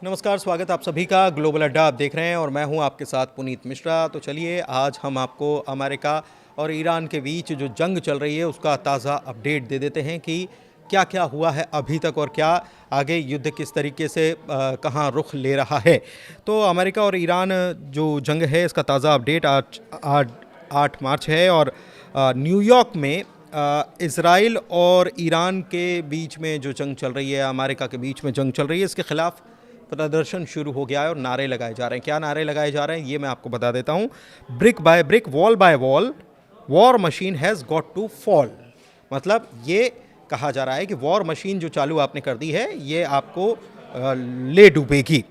नमस्कार, स्वागत आप सभी का ग्लोबल अड्डा आप देख रहे हैं और मैं हूं आपके साथ पुनीत मिश्रा। तो चलिए आज हम आपको अमेरिका और ईरान के बीच जो जंग चल रही है उसका ताज़ा अपडेट दे देते हैं कि क्या क्या हुआ है अभी तक और क्या आगे युद्ध किस तरीके से कहां रुख ले रहा है। तो अमेरिका और ईरान जो जंग है इसका ताज़ा अपडेट आज 8 मार्च है और न्यूयॉर्क में इसराइल और ईरान के बीच में जो जंग चल रही है, अमेरिका के बीच में जंग चल रही है, इसके खिलाफ प्रदर्शन शुरू हो गया है और नारे लगाए जा रहे हैं। क्या नारे लगाए जा रहे हैं ये मैं आपको बता देता हूं। Brick by brick, wall by wall, war machine has got to fall. मतलब ये कहा जा रहा है कि वॉर मशीन जो चालू आपने कर दी है ये आपको ले डूबेगी।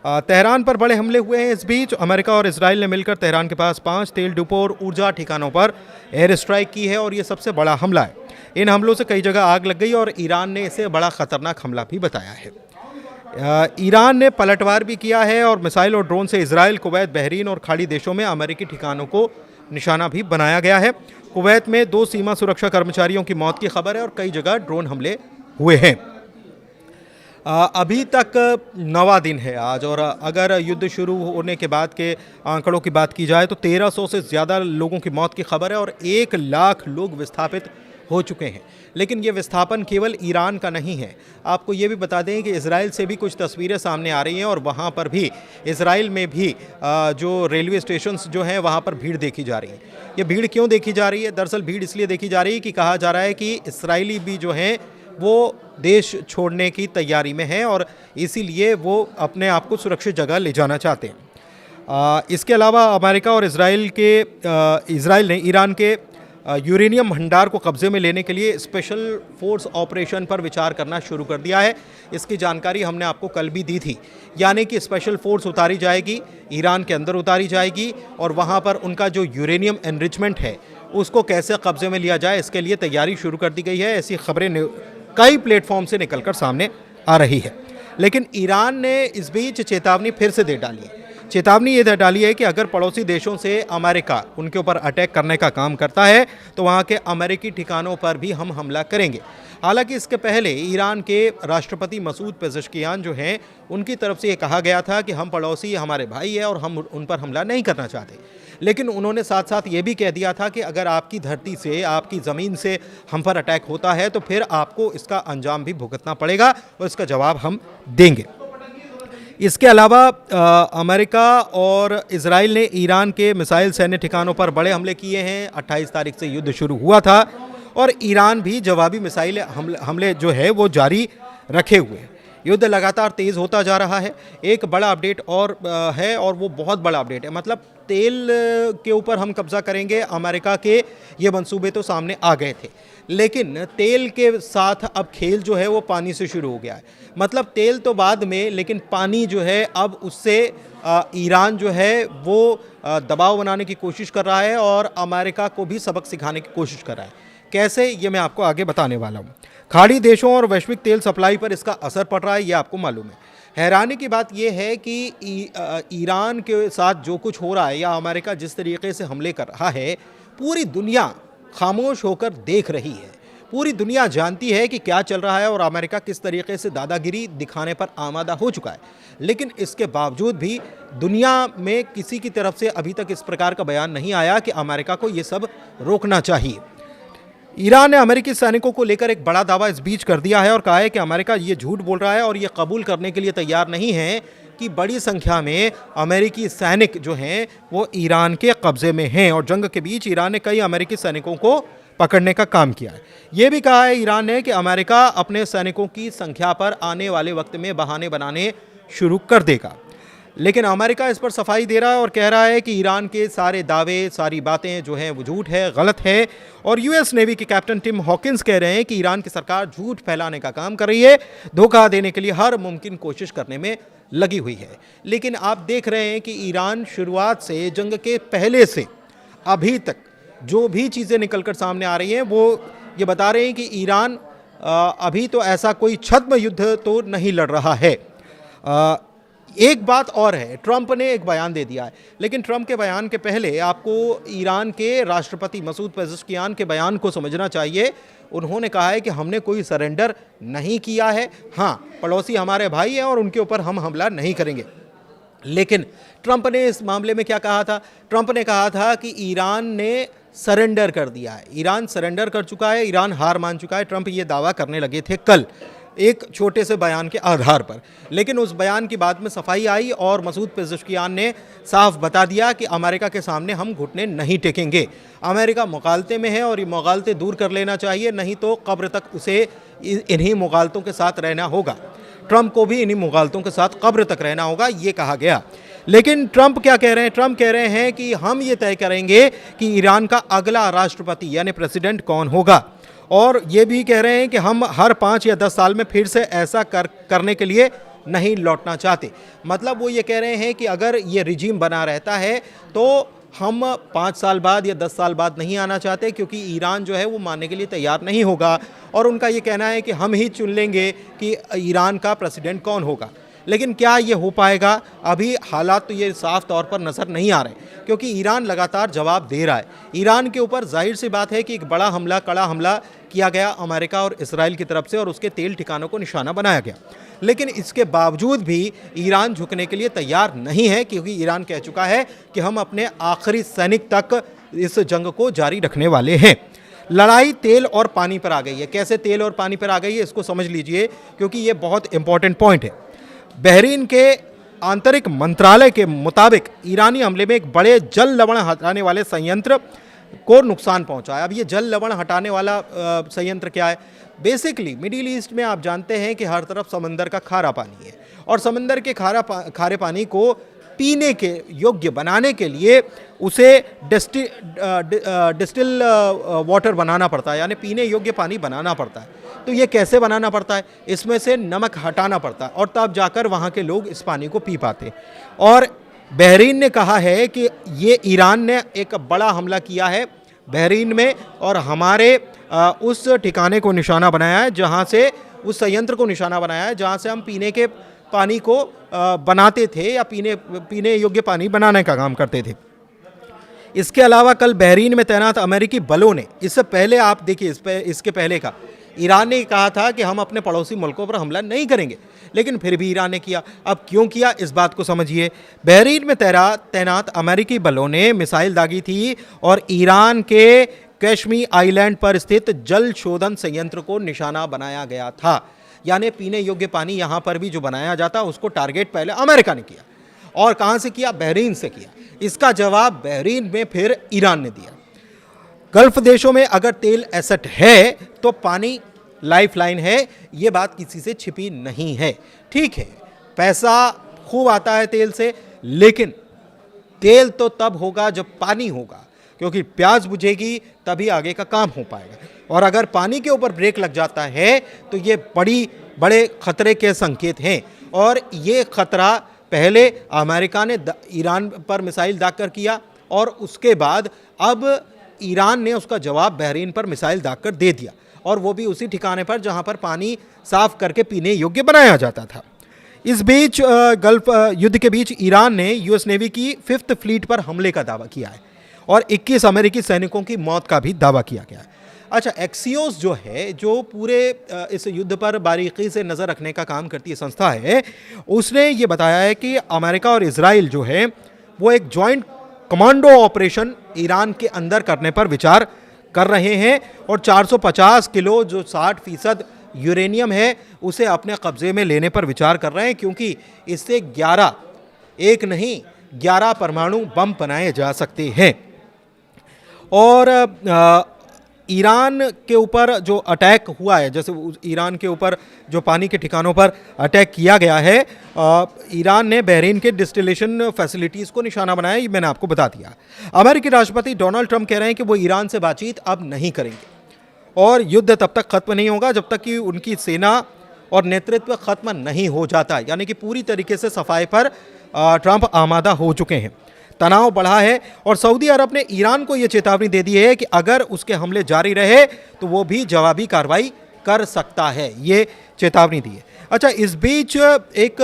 तेहरान पर बड़े हमले हुए हैं। इस बीच अमेरिका और इसराइल ने मिलकर तेहरान के पास 5 तेल डिपो और ऊर्जा ठिकानों पर एयर स्ट्राइक की है और ये सबसे बड़ा हमला है। इन हमलों से कई जगह आग लग गई और ईरान ने इसे बड़ा खतरनाक हमला भी बताया है। ईरान ने पलटवार भी किया है और मिसाइल और ड्रोन से इजराइल, कुवैत, बहरीन और खाड़ी देशों में अमेरिकी ठिकानों को निशाना भी बनाया गया है। कुवैत में 2 सीमा सुरक्षा कर्मचारियों की मौत की खबर है और कई जगह ड्रोन हमले हुए हैं। अभी तक 9वां दिन है आज और अगर युद्ध शुरू होने के बाद के आंकड़ों की बात की जाए तो 1300 से ज़्यादा लोगों की मौत की खबर है और 1 लाख लोग विस्थापित हो चुके हैं। लेकिन ये विस्थापन केवल ईरान का नहीं है। आपको ये भी बता दें कि इजराइल से भी कुछ तस्वीरें सामने आ रही हैं और वहाँ पर भी इजराइल में भी जो रेलवे स्टेशंस जो हैं वहाँ पर भीड़ देखी जा रही है। ये भीड़ क्यों देखी जा रही है? दरअसल भीड़ इसलिए देखी जा रही है कि कहा जा रहा है कि इसराइली भी जो हैं वो देश छोड़ने की तैयारी में हैं और इसीलिए वो अपने आप को सुरक्षित जगह ले जाना चाहते हैं। इसके अलावा अमेरिका और इजराइल ने ईरान के यूरेनियम भंडार को कब्जे में लेने के लिए स्पेशल फोर्स ऑपरेशन पर विचार करना शुरू कर दिया है। इसकी जानकारी हमने आपको कल भी दी थी। यानी कि स्पेशल फोर्स उतारी जाएगी, ईरान के अंदर उतारी जाएगी और वहाँ पर उनका जो यूरेनियम एनरिचमेंट है उसको कैसे कब्जे में लिया जाए इसके लिए तैयारी शुरू कर दी गई है। ऐसी खबरें कई प्लेटफॉर्म से निकलकर सामने आ रही है। लेकिन ईरान ने इस बीच चेतावनी फिर से दे डाली है। चेतावनी ये दे डाली है कि अगर पड़ोसी देशों से अमेरिका उनके ऊपर अटैक करने का काम करता है तो वहाँ के अमेरिकी ठिकानों पर भी हम हमला करेंगे। हालांकि इसके पहले ईरान के राष्ट्रपति मसूद पेज़ेश्कियान जो हैं उनकी तरफ से ये कहा गया था कि हम पड़ोसी हमारे भाई है और हम उन पर हमला नहीं करना चाहते। लेकिन उन्होंने साथ साथ ये भी कह दिया था कि अगर आपकी धरती से, आपकी ज़मीन से हम पर अटैक होता है तो फिर आपको इसका अंजाम भी भुगतना पड़ेगा और इसका जवाब हम देंगे। इसके अलावा अमेरिका और इजराइल ने ईरान के मिसाइल सैन्य ठिकानों पर बड़े हमले किए हैं। 28 तारीख से युद्ध शुरू हुआ था और ईरान भी जवाबी मिसाइल हमले जो है वो जारी रखे हुए हैं। युद्ध लगातार तेज़ होता जा रहा है। एक बड़ा अपडेट और है और वो बहुत बड़ा अपडेट है। मतलब तेल के ऊपर हम कब्जा करेंगे, अमेरिका के ये मंसूबे तो सामने आ गए थे, लेकिन तेल के साथ अब खेल जो है वो पानी से शुरू हो गया है। मतलब तेल तो बाद में, लेकिन पानी जो है अब उससे ईरान जो है वो दबाव बनाने की कोशिश कर रहा है और अमेरिका को भी सबक सिखाने की कोशिश कर रहा है। कैसे, ये मैं आपको आगे बताने वाला हूँ। खाड़ी देशों और वैश्विक तेल सप्लाई पर इसका असर पड़ रहा है, ये आपको मालूम है। हैरानी की बात यह है कि ईरान के साथ जो कुछ हो रहा है या अमेरिका जिस तरीके से हमले कर रहा है, पूरी दुनिया खामोश होकर देख रही है। पूरी दुनिया जानती है कि क्या चल रहा है और अमेरिका किस तरीके से दादागिरी दिखाने पर आमादा हो चुका है। लेकिन इसके बावजूद भी दुनिया में किसी की तरफ से अभी तक इस प्रकार का बयान नहीं आया कि अमेरिका को ये सब रोकना चाहिए। ईरान ने अमेरिकी सैनिकों को लेकर एक बड़ा दावा इस बीच कर दिया है और कहा है कि अमेरिका ये झूठ बोल रहा है और ये कबूल करने के लिए तैयार नहीं है कि बड़ी संख्या में अमेरिकी सैनिक जो हैं वो ईरान के कब्जे में हैं और जंग के बीच ईरान ने कई अमेरिकी सैनिकों को पकड़ने का काम किया है। ये भी कहा है ईरान ने कि अमेरिका अपने सैनिकों की संख्या पर आने वाले वक्त में बहाने बनाने शुरू कर देगा। लेकिन अमेरिका इस पर सफाई दे रहा है और कह रहा है कि ईरान के सारे दावे, सारी बातें जो हैं वो झूठ है, गलत है। और यूएस नेवी के कैप्टन टिम हॉकिंस कह रहे हैं कि ईरान की सरकार झूठ फैलाने का काम कर रही है, धोखा देने के लिए हर मुमकिन कोशिश करने में लगी हुई है। लेकिन आप देख रहे हैं कि ईरान शुरुआत से, जंग के पहले से अभी तक जो भी चीज़ें निकलकर सामने आ रही हैं वो ये बता रहे हैं कि ईरान अभी तो ऐसा कोई छद्म युद्ध तो नहीं लड़ रहा है। एक बात और है, ट्रंप ने एक बयान दे दिया है, लेकिन ट्रंप के बयान के पहले आपको ईरान के राष्ट्रपति मसूद पेज़ेश्कियान के बयान को समझना चाहिए। उन्होंने कहा है कि हमने कोई सरेंडर नहीं किया है, हाँ पड़ोसी हमारे भाई हैं और उनके ऊपर हम हमला नहीं करेंगे। लेकिन ट्रंप ने इस मामले में क्या कहा था? ट्रंप ने कहा था कि ईरान ने सरेंडर कर दिया है, ईरान सरेंडर कर चुका है, ईरान हार मान चुका है। ट्रंप ये दावा करने लगे थे कल एक छोटे से बयान के आधार पर, लेकिन उस बयान की बाद में सफाई आई और मसूद पेज़ेश्कियान ने साफ बता दिया कि अमेरिका के सामने हम घुटने नहीं टेकेंगे। अमेरिका मुगालते में है और ये मुगालते दूर कर लेना चाहिए, नहीं तो कब्र तक उसे इन्हीं मुगालतों के साथ रहना होगा। ट्रंप को भी इन्हीं मुगालतों के साथ कब्र तक रहना होगा, ये कहा गया। लेकिन ट्रंप क्या कह रहे हैं? ट्रंप कह रहे हैं कि हम ये तय करेंगे कि ईरान का अगला राष्ट्रपति यानी प्रेसिडेंट कौन होगा, और ये भी कह रहे हैं कि हम हर 5 या 10 साल में फिर से ऐसा करने के लिए नहीं लौटना चाहते। मतलब वो ये कह रहे हैं कि अगर ये रिजीम बना रहता है तो हम 5 साल बाद या 10 साल बाद नहीं आना चाहते, क्योंकि ईरान जो है वो मानने के लिए तैयार नहीं होगा। और उनका ये कहना है कि हम ही चुन लेंगे कि ईरान का प्रेसिडेंट कौन होगा। लेकिन क्या ये हो पाएगा? अभी हालात तो ये साफ तौर पर नज़र नहीं आ रहे, क्योंकि ईरान लगातार जवाब दे रहा है। ईरान के ऊपर जाहिर सी बात है कि एक बड़ा हमला, कड़ा हमला किया गया अमेरिका और इसराइल की तरफ से, और उसके तेल ठिकानों को निशाना बनाया गया। लेकिन इसके बावजूद भी ईरान झुकने के लिए तैयार नहीं है, क्योंकि ईरान कह चुका है कि हम अपने आखिरी सैनिक तक इस जंग को जारी रखने वाले हैं। लड़ाई तेल और पानी पर आ गई है। कैसे तेल और पानी पर आ गई है इसको समझ लीजिए, क्योंकि ये बहुत इंपॉर्टेंट पॉइंट है। बहरीन के आंतरिक मंत्रालय के मुताबिक ईरानी हमले में एक बड़े जल लवण हटाने वाले संयंत्र को नुकसान पहुंचा है। अब ये जल लवण हटाने वाला संयंत्र क्या है? बेसिकली मिडिल ईस्ट में आप जानते हैं कि हर तरफ समंदर का खारा पानी है, और समंदर के खारे पानी को पीने के योग्य बनाने के लिए उसे डिस्टिल वाटर बनाना पड़ता है, यानी पीने योग्य पानी बनाना पड़ता है। तो ये कैसे बनाना पड़ता है? इसमें से नमक हटाना पड़ता है, और तब जाकर वहाँ के लोग इस पानी को पी पाते हैं। और बहरीन ने कहा है कि ये ईरान ने एक बड़ा हमला किया है बहरीन में, और हमारे उस ठिकाने को निशाना बनाया है, जहाँ से उस संयंत्र को निशाना बनाया है जहाँ से हम पीने के पानी को बनाते थे, या पीने योग्य पानी बनाने का काम करते थे। इसके अलावा कल बहरीन में तैनात अमेरिकी बलों ने, इससे पहले आप देखिए इसके पहले का ईरान ने कहा था कि हम अपने पड़ोसी मुल्कों पर हमला नहीं करेंगे, लेकिन फिर भी ईरान ने किया। अब क्यों किया इस बात को समझिए। बहरीन में तैनात अमेरिकी बलों ने मिसाइल दागी थी और ईरान के कश्मीर आइलैंड पर स्थित जल शोधन संयंत्र को निशाना बनाया गया था। यानी पीने योग्य पानी यहाँ पर भी जो बनाया जाता उसको टारगेट पहले अमेरिका ने किया, और कहाँ से किया? बहरीन से किया। इसका जवाब बहरीन में फिर ईरान ने दिया। गल्फ देशों में अगर तेल एसेट है तो पानी लाइफलाइन है, ये बात किसी से छिपी नहीं है। ठीक है, पैसा खूब आता है तेल से, लेकिन तेल तो तब होगा जब पानी होगा, क्योंकि प्यास बुझेगी तभी आगे का काम हो पाएगा। और अगर पानी के ऊपर ब्रेक लग जाता है तो ये बड़े खतरे के संकेत हैं, और ये खतरा पहले अमेरिका ने ईरान पर मिसाइल दागकर किया, और उसके बाद अब ईरान ने उसका जवाब बहरीन पर मिसाइल दागकर दे दिया, और वो भी उसी ठिकाने पर जहां पर पानी साफ करके पीने योग्य बनाया जाता था। इस बीच गल्फ युद्ध के बीच ईरान ने यूएस नेवी की 5th फ्लीट पर हमले का दावा किया है, और 21 अमेरिकी सैनिकों की मौत का भी दावा किया गया है। अच्छा, एक्सियोस जो है, जो पूरे इस युद्ध पर बारीकी से नज़र रखने का काम करती है संस्था है, उसने ये बताया है कि अमेरिका और इजराइल जो है वो एक जॉइंट कमांडो ऑपरेशन ईरान के अंदर करने पर विचार कर रहे हैं, और 450 किलो जो 60% यूरेनियम है उसे अपने कब्जे में लेने पर विचार कर रहे हैं, क्योंकि इससे 11 परमाणु बम बनाए जा सकते हैं। और ईरान के ऊपर जो अटैक हुआ है, जैसे ईरान के ऊपर जो पानी के ठिकानों पर अटैक किया गया है, ईरान ने बहरीन के डिस्टिलेशन फैसिलिटीज़ को निशाना बनाया, ये मैंने आपको बता दिया। अमेरिकी राष्ट्रपति डोनाल्ड ट्रंप कह रहे हैं कि वो ईरान से बातचीत अब नहीं करेंगे, और युद्ध तब तक खत्म नहीं होगा जब तक कि उनकी सेना और नेतृत्व खत्म नहीं हो जाता, यानी कि पूरी तरीके से सफाई पर ट्रंप आमादा हो चुके हैं। तनाव बढ़ा है, और सऊदी अरब ने ईरान को यह चेतावनी दे दी है कि अगर उसके हमले जारी रहे तो वो भी जवाबी कार्रवाई कर सकता है, ये चेतावनी दी है। अच्छा, इस बीच एक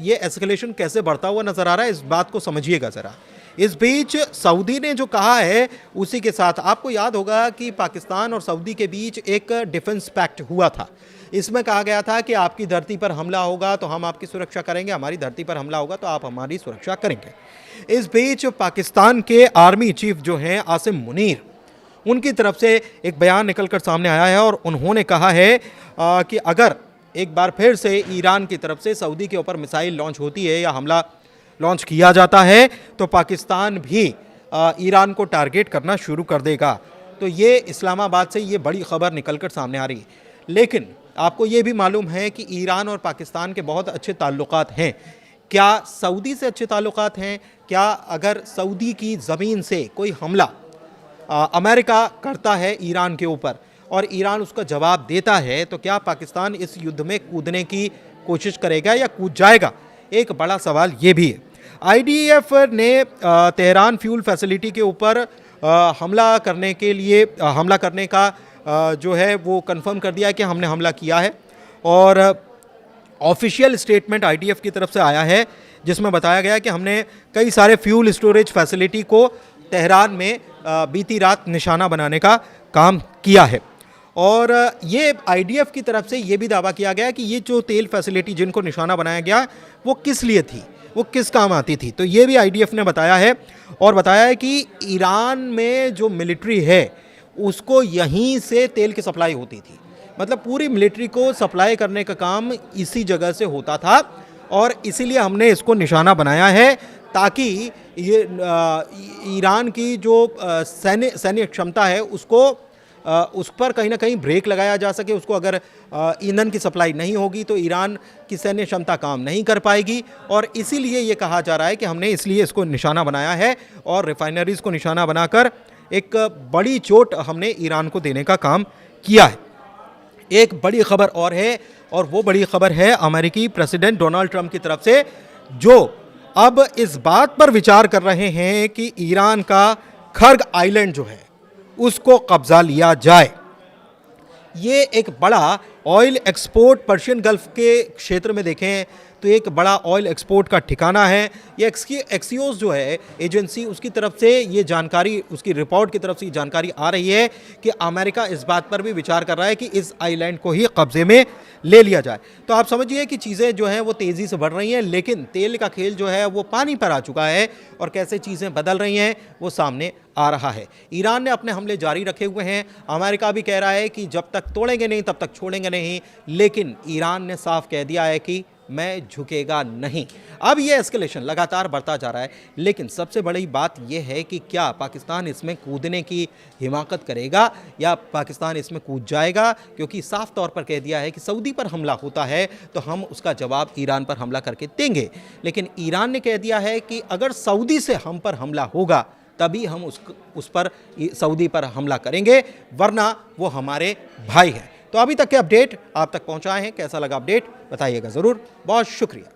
ये एस्केलेशन कैसे बढ़ता हुआ नजर आ रहा है, इस बात को समझिएगा ज़रा। इस बीच सऊदी ने जो कहा है, उसी के साथ आपको याद होगा कि पाकिस्तान और सऊदी के बीच एक डिफेंस पैक्ट हुआ था। इसमें कहा गया था कि आपकी धरती पर हमला होगा तो हम आपकी सुरक्षा करेंगे, हमारी धरती पर हमला होगा तो आप हमारी सुरक्षा करेंगे। इस बीच पाकिस्तान के आर्मी चीफ जो हैं आसिम मुनीर, उनकी तरफ से एक बयान निकलकर सामने आया है और उन्होंने कहा है कि अगर एक बार फिर से ईरान की तरफ से सऊदी के ऊपर मिसाइल लॉन्च होती है या हमला लॉन्च किया जाता है तो पाकिस्तान भी ईरान को टारगेट करना शुरू कर देगा। तो ये इस्लामाबाद से ये बड़ी खबर निकलकर सामने आ रही है। लेकिन आपको ये भी मालूम है कि ईरान और पाकिस्तान के बहुत अच्छे ताल्लुकात हैं। क्या सऊदी से अच्छे ताल्लुकात हैं? क्या अगर सऊदी की ज़मीन से कोई हमला अमेरिका करता है ईरान के ऊपर और ईरान उसका जवाब देता है तो क्या पाकिस्तान इस युद्ध में कूदने की कोशिश करेगा या कूद जाएगा? एक बड़ा सवाल ये भी है। आईडीएफ ने तेहरान फ्यूल फैसिलिटी के ऊपर हमला करने का जो है वो कंफर्म कर दिया है कि हमने हमला किया है। और ऑफिशियल स्टेटमेंट आईडीएफ की तरफ से आया है जिसमें बताया गया कि हमने कई सारे फ्यूल स्टोरेज फैसिलिटी को तेहरान में बीती रात निशाना बनाने का काम किया है। और ये आईडीएफ की तरफ से ये भी दावा किया गया कि ये जो तेल फैसिलिटी जिनको निशाना बनाया गया वो किस लिए थी, वो किस काम आती थी। तो ये भी आईडीएफ ने बताया है और बताया है कि ईरान में जो मिलिट्री है उसको यहीं से तेल की सप्लाई होती थी। मतलब पूरी मिलिट्री को सप्लाई करने का काम इसी जगह से होता था और इसीलिए हमने इसको निशाना बनाया है ताकि ये ईरान की जो सैन्य क्षमता है उस पर कहीं ना कहीं ब्रेक लगाया जा सके। उसको अगर ईंधन की सप्लाई नहीं होगी तो ईरान की सैन्य क्षमता काम नहीं कर पाएगी। और इसीलिए ये कहा जा रहा है कि हमने इसलिए इसको निशाना बनाया है और रिफाइनरीज को निशाना बनाकर एक बड़ी चोट हमने ईरान को देने का काम किया है। एक बड़ी खबर और है और वो बड़ी खबर है अमेरिकी प्रेसिडेंट डोनाल्ड ट्रंप की तरफ से, जो अब इस बात पर विचार कर रहे हैं कि ईरान का खर्ग आइलैंड जो है उसको कब्जा लिया जाए। ये एक बड़ा ऑयल एक्सपोर्ट पर्शियन गल्फ के क्षेत्र में देखें तो एक बड़ा ऑयल एक्सपोर्ट का ठिकाना है। ये एक्सियोस जो है एजेंसी, उसकी तरफ से ये जानकारी, उसकी रिपोर्ट की तरफ से ये जानकारी आ रही है कि अमेरिका इस बात पर भी विचार कर रहा है कि इस आइलैंड को ही कब्जे में ले लिया जाए। तो आप समझिए कि चीज़ें जो हैं वो तेज़ी से बढ़ रही हैं, लेकिन तेल का खेल जो है वो पानी पर आ चुका है और कैसे चीज़ें बदल रही हैं वो सामने आ रहा है। ईरान ने अपने हमले जारी रखे हुए हैं। अमेरिका भी कह रहा है कि जब तक तोड़ेंगे नहीं तब तक छोड़ेंगे नहीं, लेकिन ईरान ने साफ कह दिया है कि मैं झुकेगा नहीं। अब ये एस्केलेशन लगातार बढ़ता जा रहा है, लेकिन सबसे बड़ी बात यह है कि क्या पाकिस्तान इसमें कूदने की हिमाकत करेगा या पाकिस्तान इसमें कूद जाएगा, क्योंकि साफ तौर पर कह दिया है कि सऊदी पर हमला होता है तो हम उसका जवाब ईरान पर हमला करके देंगे। लेकिन ईरान ने कह दिया है कि अगर सऊदी से हम पर हमला होगा तभी हम उस पर सऊदी पर हमला करेंगे, वरना वो हमारे भाई हैं। तो अभी तक के अपडेट आप तक पहुंचाए हैं। कैसा लगा अपडेट बताइएगा ज़रूर। बहुत शुक्रिया।